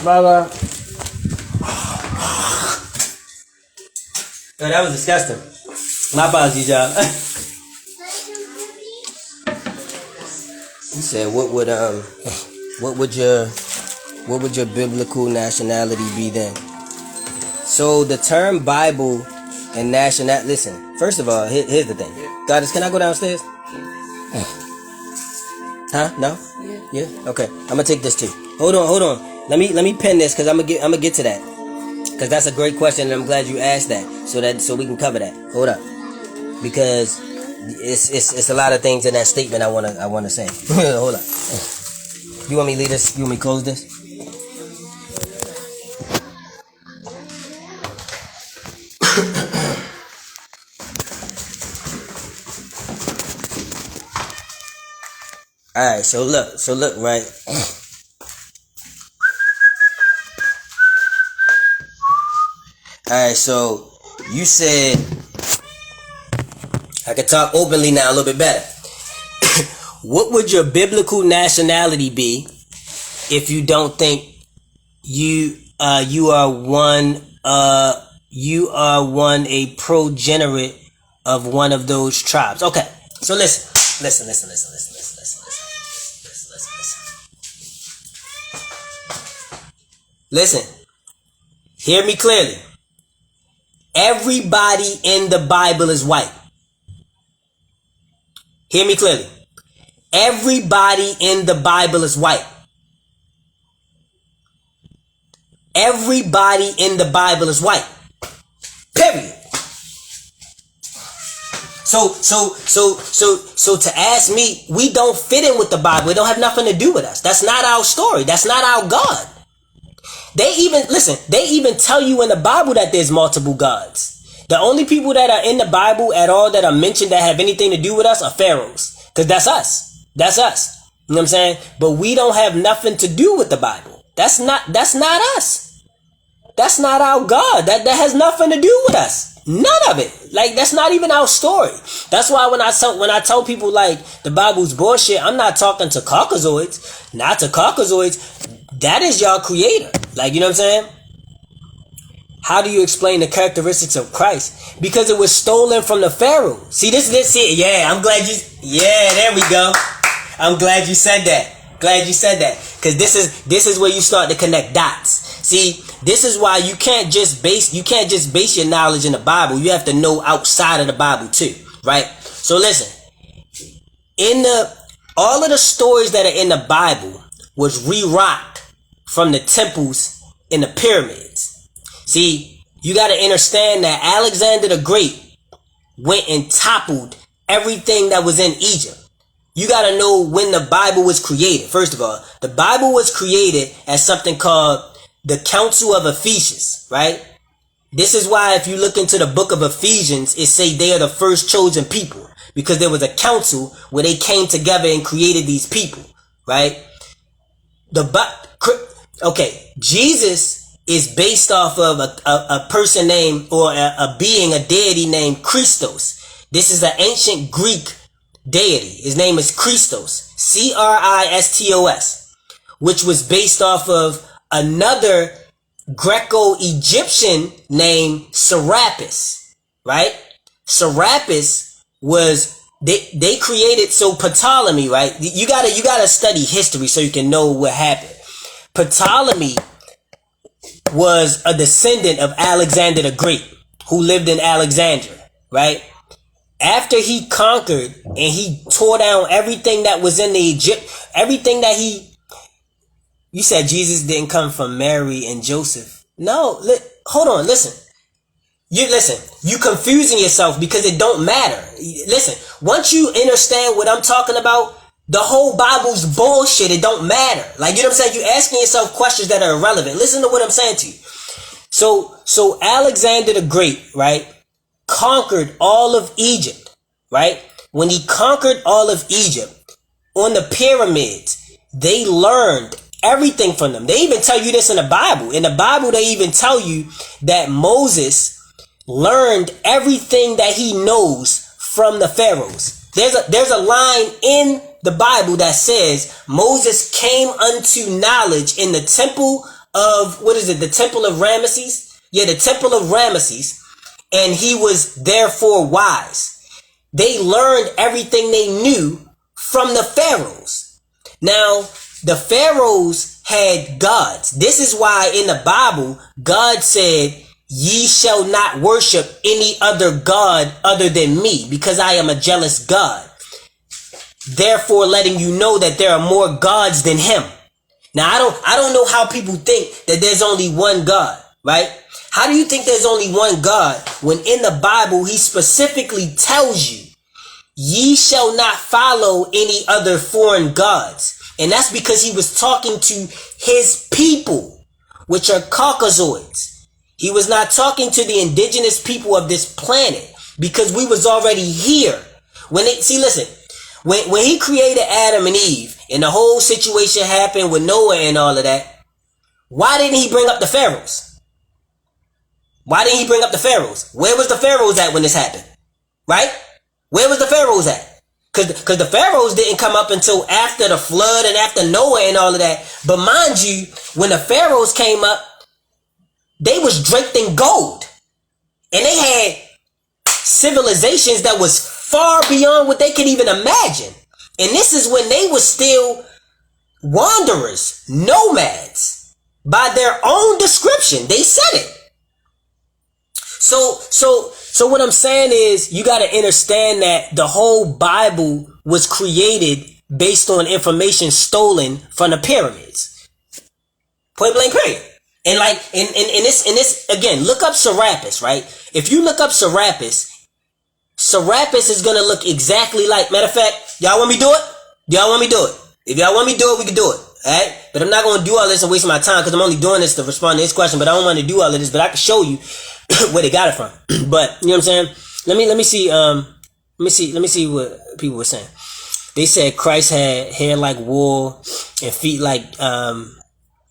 Bye. Oh, that was disgusting. My apologies, y'all. He said, what would your biblical nationality be then? So the term Bible and nationality. Listen, first of all, here's the thing. Goddess, can I go downstairs? Huh? No? Yeah. Okay. I'm gonna take this too. Hold on. Let me pen this, because I'm gonna get to that, because that's a great question, and I'm glad you asked that, so we can cover that. Hold up, because it's a lot of things in that statement I wanna say. Hold up. You want me to leave this? You want me to close this? All right. So look, right. Alright, so you said I can talk openly now a little bit better. What would your biblical nationality be if you don't think you are one a progenitor of one of those tribes? Okay, so listen. Listen, hear me clearly. Everybody in the Bible is white. Hear me clearly. Everybody in the Bible is white. Everybody in the Bible is white. Period. So to ask me, we don't fit in with the Bible. It don't have nothing to do with us. That's not our story. That's not our God. They even tell you in the Bible that there's multiple gods. The only people that are in the Bible at all that are mentioned that have anything to do with us are pharaohs. Because that's us. That's us. You know what I'm saying? But we don't have nothing to do with the Bible. That's not us. That's not our God. That has nothing to do with us. None of it. Like, that's not even our story. That's why when I tell people like the Bible's bullshit, I'm not talking to Caucasoids. Not to Caucasoids. That is y'all creator. Like, you know what I'm saying? How do you explain the characteristics of Christ? Because it was stolen from the Pharaoh. See, this it. Yeah, I'm glad there we go. I'm glad you said that. Because this is where you start to connect dots. See, this is why you can't just base your knowledge in the Bible. You have to know outside of the Bible too, right? So listen, all of the stories that are in the Bible was re-rocked from the temples in the pyramids. See, you got to understand that Alexander the Great went and toppled everything that was in Egypt. You got to know when the Bible was created. First of all, the Bible was created as something called the Council of Ephesians, right? This is why if you look into the book of Ephesians, it say they are the first chosen people, because there was a council where they came together and created these people, right? Jesus is based off of a person named, or a being, a deity named Christos. This is an ancient Greek deity. His name is Christos, Christos, which was based off of another Greco-Egyptian named Serapis, right? Serapis was, they created, so Ptolemy, right? You gotta study history so you can know what happened. Ptolemy was a descendant of Alexander the Great, who lived in Alexandria, right? After he conquered and he tore down everything that was in the everything that you said Jesus didn't come from Mary and Joseph. No, hold on, listen. You confusing yourself because it don't matter. Listen, once you understand what I'm talking about, the whole Bible's bullshit. It don't matter. Like, you know what I'm saying? You asking yourself questions that are irrelevant. Listen to what I'm saying to you. So Alexander the Great, right, conquered all of Egypt, right? When he conquered all of Egypt, on the pyramids, they learned everything from them. They even tell you this in the Bible. In the Bible, they even tell you that Moses learned everything that he knows from the pharaohs. There's a line in the Bible that says Moses came unto knowledge in the temple of, the temple of Ramesses? Yeah, the temple of Ramesses. And he was therefore wise. They learned everything they knew from the pharaohs. Now, the pharaohs had gods. This is why in the Bible, God said, ye shall not worship any other God other than me, because I am a jealous God. Therefore, letting you know that there are more gods than him. Now, I don't know how people think that there's only one God, right? How do you think there's only one God when in the Bible, he specifically tells you, ye shall not follow any other foreign gods? And that's because he was talking to his people, which are Caucasoids. He was not talking to the indigenous people of this planet, because we was already here. When he created Adam and Eve and the whole situation happened with Noah and all of that, why didn't he bring up the pharaohs? Why didn't he bring up the pharaohs? Where was the pharaohs at when this happened? Right? Where was the pharaohs at? Because the pharaohs didn't come up until after the flood and after Noah and all of that. But mind you, when the pharaohs came up, they was draped in gold. And they had civilizations that was far beyond what they could even imagine. And this is when they were still wanderers, nomads, by their own description. They said it. So what I'm saying is, you got to understand that the whole Bible was created based on information stolen from the pyramids. Point blank period. And like, in this, again, look up Serapis, right? If you look up Serapis is gonna look exactly like, matter of fact, y'all want me to do it? Y'all want me to do it? If y'all want me to do it, we can do it. Alright? But I'm not gonna do all this and waste my time because I'm only doing this to respond to this question, but I don't want to do all of this, but I can show you where they got it from. But you know what I'm saying? Let me see what people were saying. They said Christ had hair like wool and feet like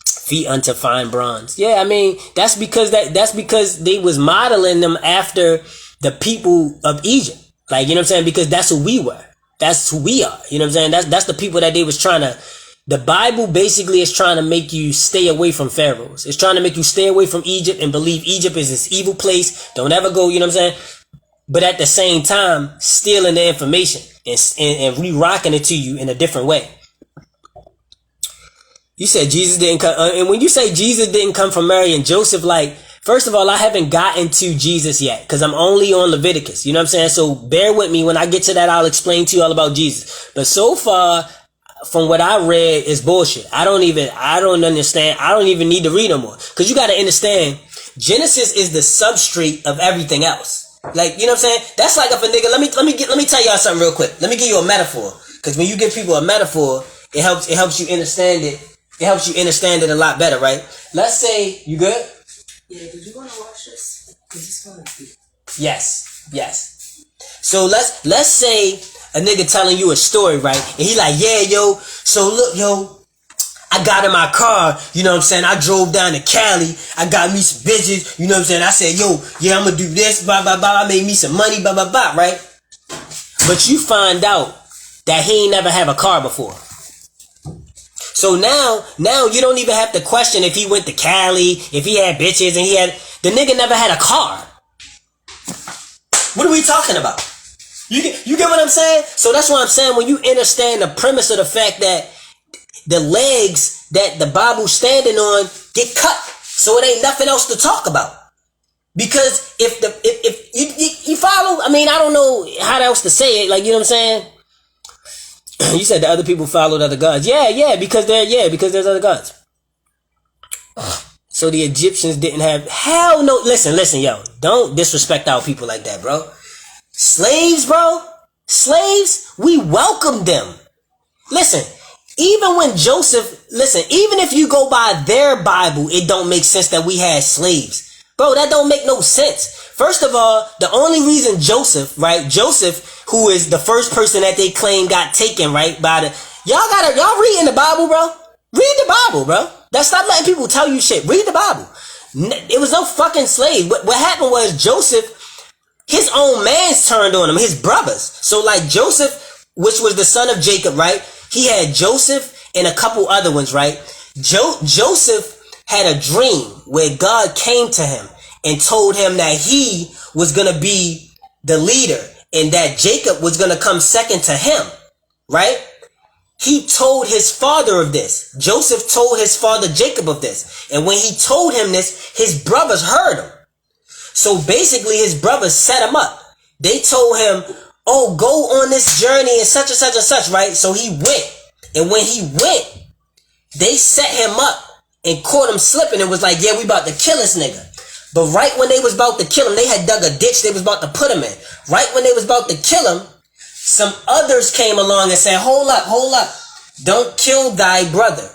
feet unto fine bronze. Yeah, I mean, that's because they was modeling them after the people of Egypt. Like, you know what I'm saying? Because that's who we were. That's who we are. You know what I'm saying? That's the people that they was trying to. The Bible basically is trying to make you stay away from pharaohs. It's trying to make you stay away from Egypt and believe Egypt is this evil place. Don't ever go, you know what I'm saying? But at the same time, stealing the information and re-rocking it to you in a different way. You said Jesus didn't come, and when you say Jesus didn't come from Mary and Joseph, like, first of all, I haven't gotten to Jesus yet because I'm only on Leviticus. You know what I'm saying? So bear with me. When I get to that, I'll explain to you all about Jesus. But so far, from what I read, is bullshit. I don't understand. I don't even need to read no more. Because you got to understand, Genesis is the substrate of everything else. Like, you know what I'm saying? That's like if a nigga, let me tell y'all something real quick. Let me give you a metaphor. Because when you give people a metaphor, it helps you understand it. It helps you understand it a lot better, right? Let's say, you good? Yeah, did you want to watch this? Because it's fun. Yes. So let's say a nigga telling you a story, right? And he like, yeah, yo, so look, yo, I got in my car, you know what I'm saying? I drove down to Cali. I got me some bitches, you know what I'm saying? I said, yo, yeah, I'm gonna do this, blah, blah, blah. I made me some money, blah, blah, blah, right? But you find out that he ain't never have a car before. So now you don't even have to question if he went to Cali, if he had bitches, and the nigga never had a car. What are we talking about? You get what I'm saying? So that's what I'm saying. When you understand the premise of the fact that the legs that the Bible's standing on get cut, so it ain't nothing else to talk about. Because if you follow, I mean, I don't know how else to say it. Like, you know what I'm saying? You said the other people followed other gods. Yeah, because there's other gods. So the Egyptians didn't have, hell no. Listen, yo, don't disrespect our people like that, bro. Slaves, bro. Slaves, we welcome them. Listen, even if you go by their Bible, it don't make sense that we had slaves. Bro, that don't make no sense. First of all, the only reason Joseph, who is the first person that they claim got taken, right, by y'all reading the Bible, bro? Read the Bible, bro. Stop letting people tell you shit. Read the Bible. It was no fucking slave. What happened was Joseph, his own mans turned on him, his brothers. So like Joseph, which was the son of Jacob, right? He had Joseph and a couple other ones, right? Joseph had a dream where God came to him and told him that he was going to be the leader and that Jacob was going to come second to him, right? He told his father of this. Joseph told his father Jacob of this. And when he told him this, his brothers heard him. So basically his brothers set him up. They told him, oh, go on this journey and such and such and such, right? So he went. And when he went, they set him up and caught him slipping and was like, yeah, we about to kill this nigga. But right when they was about to kill him, they had dug a ditch they was about to put him in. Right when they was about to kill him, some others came along and said, hold up. Don't kill thy brother.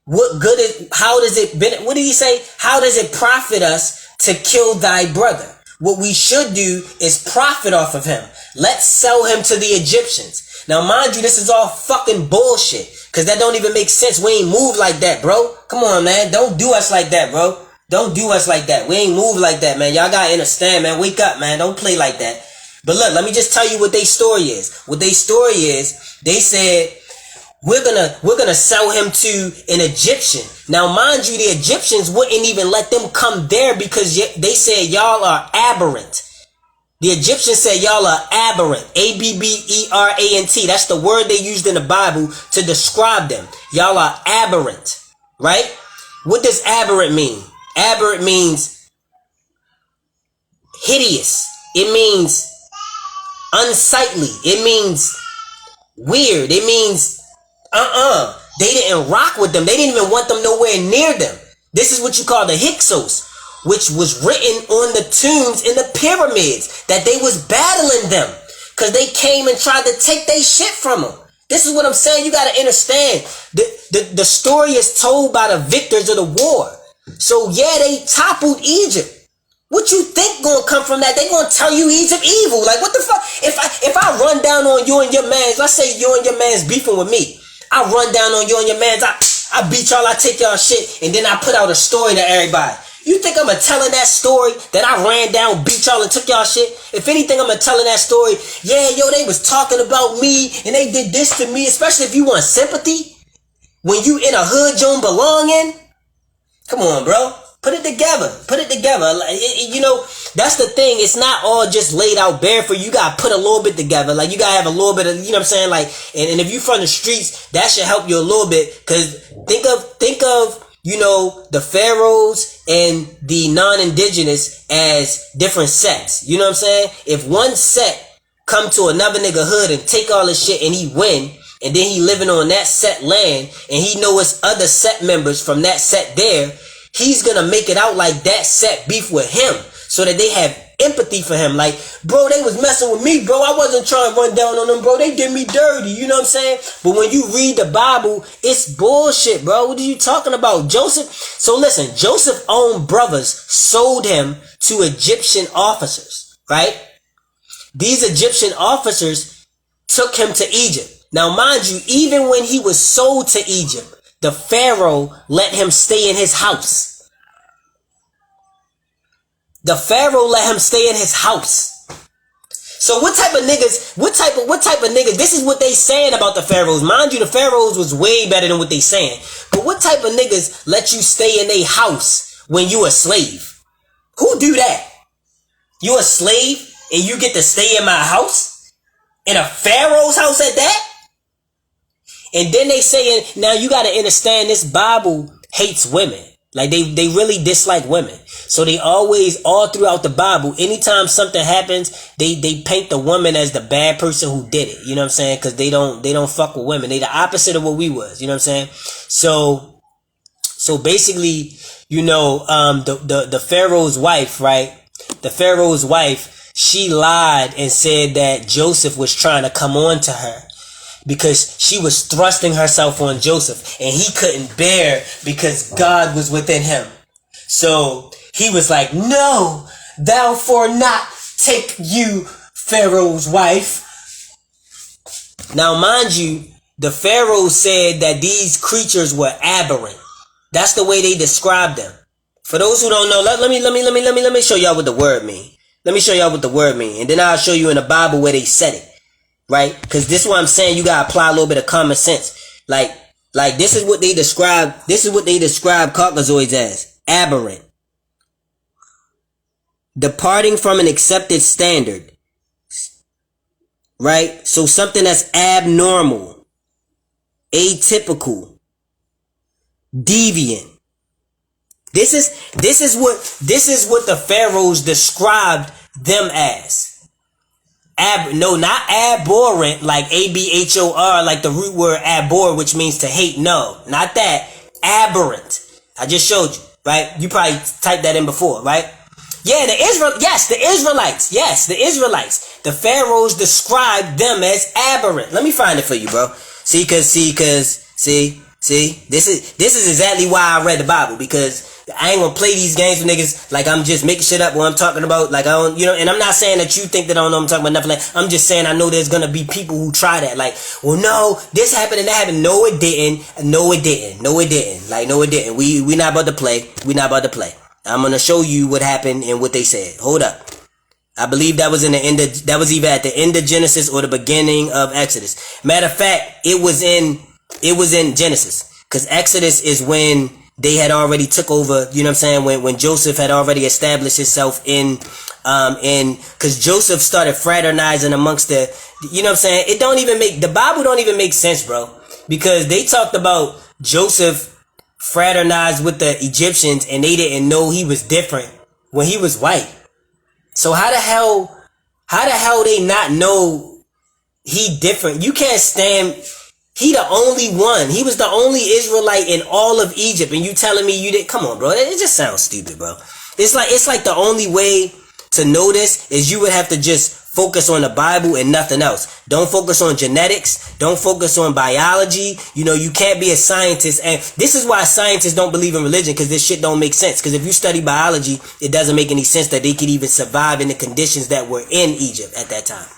What did he say? How does it profit us to kill thy brother? What we should do is profit off of him. Let's sell him to the Egyptians. Now, mind you, this is all fucking bullshit. Cause that don't even make sense. We ain't move like that, bro. Come on, man. Don't do us like that, bro. Don't do us like that. We ain't move like that, man. Y'all gotta understand, man. Wake up, man. Don't play like that. But look, let me just tell you what their story is. What their story is, they said, we're gonna sell him to an Egyptian. Now, mind you, the Egyptians wouldn't even let them come there because they said y'all are aberrant. The Egyptians said y'all are aberrant. Abberant. That's the word they used in the Bible to describe them. Y'all are aberrant, right? What does aberrant mean? Aberrant means hideous. It means unsightly. It means weird. It means they didn't rock with them. They didn't even want them nowhere near them. This is what you call the Hyksos, which was written on the tombs in the pyramids, that they was battling them because they came and tried to take their shit from them. This is what I'm saying. You got to understand. The story is told by the victors of the war. So yeah, they toppled Egypt. What you think gonna come from that? They gonna tell you Egypt evil. Like, what the fuck? If I run down on you and your mans, let's say you and your mans beefing with me. I run down on you and your mans. I beat y'all. I take y'all shit, and then I put out a story to everybody. You think I'm telling that story that I ran down, beat y'all, and took y'all shit? If anything, I'm telling that story. Yeah, yo, they was talking about me and they did this to me. Especially if you want sympathy when you in a hood you don't belong in. Come on, bro. Put it together. Put it together. You know, that's the thing. It's not all just laid out bare for you. You gotta put a little bit together. Like, you gotta have a little bit of, you know what I'm saying? Like, and if you from the streets, that should help you a little bit. Cause think of, you know, the pharaohs and the non-indigenous as different sets. You know what I'm saying? If one set come to another nigga hood and take all his shit and he win, and then he living on that set land, and he know it's other set members from that set there, he's gonna make it out like that set beef with him, so that they have empathy for him. Like, bro, they was messing with me, bro. I wasn't trying to run down on them, bro. They did me dirty, you know what I'm saying? But when you read the Bible, it's bullshit, bro. What are you talking about? Joseph, so listen, Joseph's own brothers sold him to Egyptian officers, right? These Egyptian officers took him to Egypt. Now, mind you, even when he was sold to Egypt, the Pharaoh let him stay in his house. The Pharaoh let him stay in his house. So what type of niggas, what type of niggas, this is what they saying about the Pharaohs. Mind you, the Pharaohs was way better than what they saying. But what type of niggas let you stay in their house when you a slave? Who do that? You a slave and you get to stay in my house? In a Pharaoh's house at that? And then they saying, now you got to understand, this Bible hates women. Like, they really dislike women. So they always, all throughout the Bible, anytime something happens, they paint the woman as the bad person who did it. You know what I'm saying? Because they don't fuck with women. They the opposite of what we was. You know what I'm saying? So basically, you know, the Pharaoh's wife, right? The Pharaoh's wife, she lied and said that Joseph was trying to come on to her, because she was thrusting herself on Joseph and he couldn't bear because God was within him. So he was like, no, thou for not take you, Pharaoh's wife. Now, mind you, the Pharaoh said that these creatures were aberrant. That's the way they described them. For those who don't know, let me show y'all what the word mean. Let me show y'all what the word mean. And then I'll show you in the Bible where they said it. Right? Because this is what I'm saying. You gotta apply a little bit of common sense. Like this is what they describe. This is what they describe Caucasoids as: aberrant, departing from an accepted standard. Right? So something that's abnormal, atypical, deviant. This is what the pharaohs described them as. No, not abhorrent, like abhor, like the root word abhor, which means to hate. No, not that. Aberrant. I just showed you, right? You probably typed that in before, right? Yeah, the Israelites. Yes, the Israelites. The pharaohs described them as aberrant. Let me find it for you, bro. See, this is exactly why I read the Bible, because I ain't gonna play these games with niggas like I'm just making shit up when I'm talking about, like, I don't, you know, and I'm not saying that you think that I don't know I'm talking about nothing. Like, I'm just saying I know there's gonna be people who try that. Like, well, no, this happened and that happened. No, it didn't. No, it didn't. No, it didn't. Like, no, it didn't. We not about to play. We not about to play. I'm gonna show you what happened and what they said. Hold up. I believe that was that was either at the end of Genesis or the beginning of Exodus. Matter of fact, it was in Genesis. Cause Exodus is when they had already took over, you know what I'm saying? When Joseph had already established himself cause Joseph started fraternizing amongst the, you know what I'm saying? The Bible don't even make sense, bro. Because they talked about Joseph fraternized with the Egyptians and they didn't know he was different when he was white. So how the hell they not know he different? You can't stand He the only one. He was the only Israelite in all of Egypt, and you telling me you didn't? Come on, bro. It just sounds stupid, bro. It's like the only way to know this is you would have to just focus on the Bible and nothing else. Don't focus on genetics. Don't focus on biology. You know, you can't be a scientist. And this is why scientists don't believe in religion, because this shit don't make sense. Because if you study biology, it doesn't make any sense that they could even survive in the conditions that were in Egypt at that time.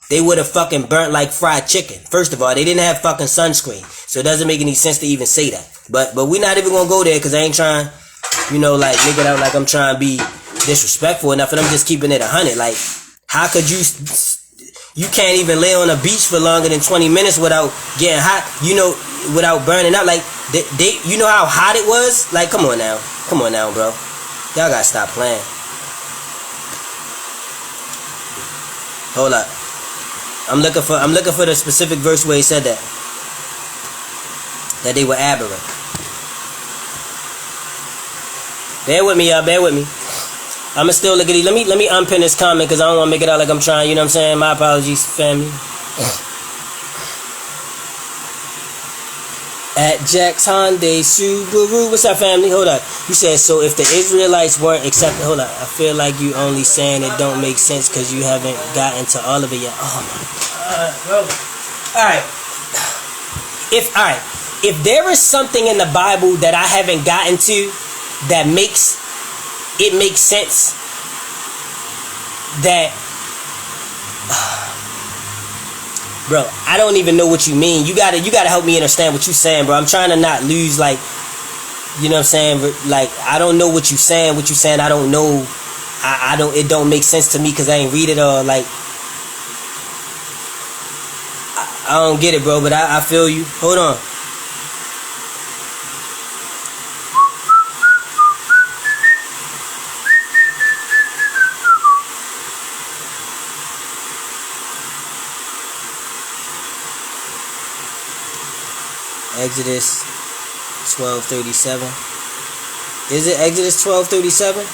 They would have fucking burnt like fried chicken. First of all, they didn't have fucking sunscreen. So it doesn't make any sense to even say that. But we're not even gonna go there because I ain't trying, you know, like, make it out like I'm trying to be disrespectful enough, and I'm just keeping it 100. Like, how could you can't even lay on a beach for longer than 20 minutes without getting hot, you know, without burning up. Like, they you know how hot it was? Like, come on now, bro. Y'all gotta stop playing. Hold up. I'm looking for the specific verse where he said that they were aberrant. Bear with me, y'all. Bear with me. I'ma still look at these. Let me unpin this comment because I don't want to make it out like I'm trying. You know what I'm saying? My apologies, family. At Jack's Hyundai Subaru. What's up, family? Hold up. You said, so if the Israelites weren't accepted. Hold up. I feel like you only saying it don't make sense because you haven't gotten to all of it yet. Oh my God, bro. Alright. If there is something in the Bible that I haven't gotten to that makes sense, that bro, I don't even know what you mean. You gotta help me understand what you're saying, bro. I'm trying to not lose, like, you know what I'm saying? Like, I don't know what you're saying. I don't know. It don't make sense to me because I ain't read it all. Like, I don't get it, bro, but I feel you. Hold on. Exodus 12:37. Is it Exodus 12:37?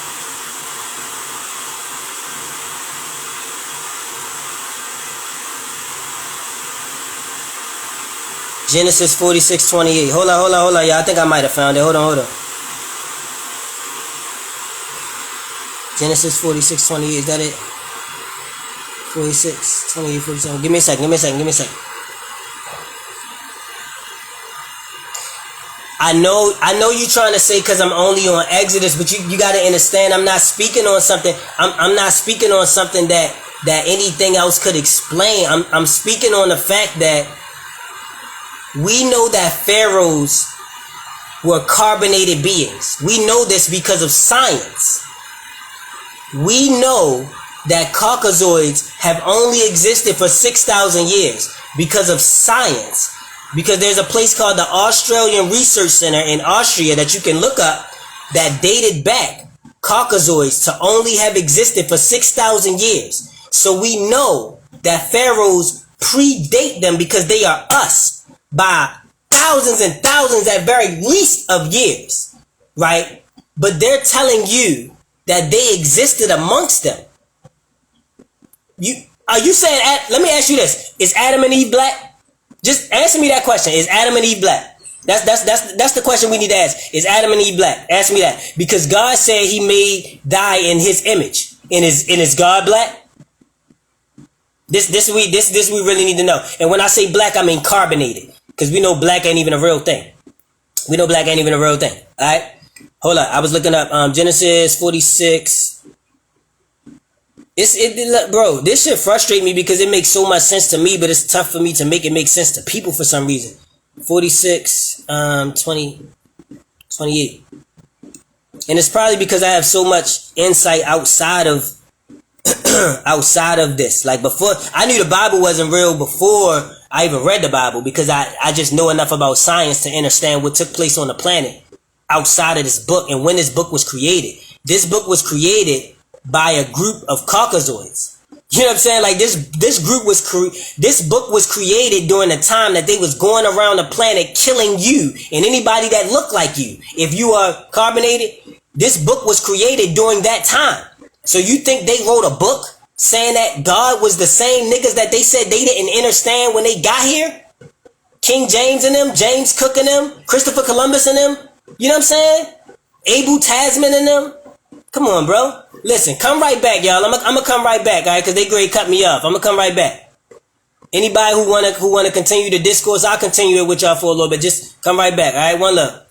Genesis 46:28. Hold on, y'all. I think I might have found it. Hold on. Genesis 46:28. Is that it? 46, 28, 47. Give me a second. I know you trying to say because I'm only on Exodus, but you got to understand I'm not speaking on something. I'm not speaking on something that anything else could explain. I'm speaking on the fact that we know that pharaohs were carbonated beings. We know this because of science. We know that Caucasoids have only existed for 6,000 years because of science. Because there's a place called the Australian Research Center in Austria that you can look up that dated back Caucasoids to only have existed for 6,000 years. So we know that pharaohs predate them because they are us by thousands and thousands at very least of years, right? But they're telling you that they existed amongst them. Are you saying, let me ask you this, is Adam and Eve black? Just answer me that question. Is Adam and Eve black? That's the question we need to ask. Is Adam and Eve black? Ask me that. Because God said he made thy in his image. And is God black? This we really need to know. And when I say black, I mean carbonated. Because we know black ain't even a real thing. Alright? Hold up. I was looking up Genesis 46. Bro, this shit frustrate me because it makes so much sense to me, but it's tough for me to make it make sense to people for some reason. 46, 28. And it's probably because I have so much insight outside of this. Like, before, I knew the Bible wasn't real before I even read the Bible, because I just know enough about science to understand what took place on the planet outside of this book and when this book was created. This book was created by a group of Caucasoids. You know what I'm saying? Like, this book was created during the time that they was going around the planet killing you and anybody that looked like you. If you are carbonated, this book was created during that time. So you think they wrote a book saying that God was the same niggas that they said they didn't understand when they got here? King James and them, James Cook and them, Christopher Columbus and them. You know what I'm saying? Abel Tasman and them. Come on, bro. Listen, come right back, y'all. I'm gonna come right back, all right? Because they great cut me off. I'm gonna come right back. Anybody who wanna continue the discourse, I'll continue it with y'all for a little bit. Just come right back, all right? One love.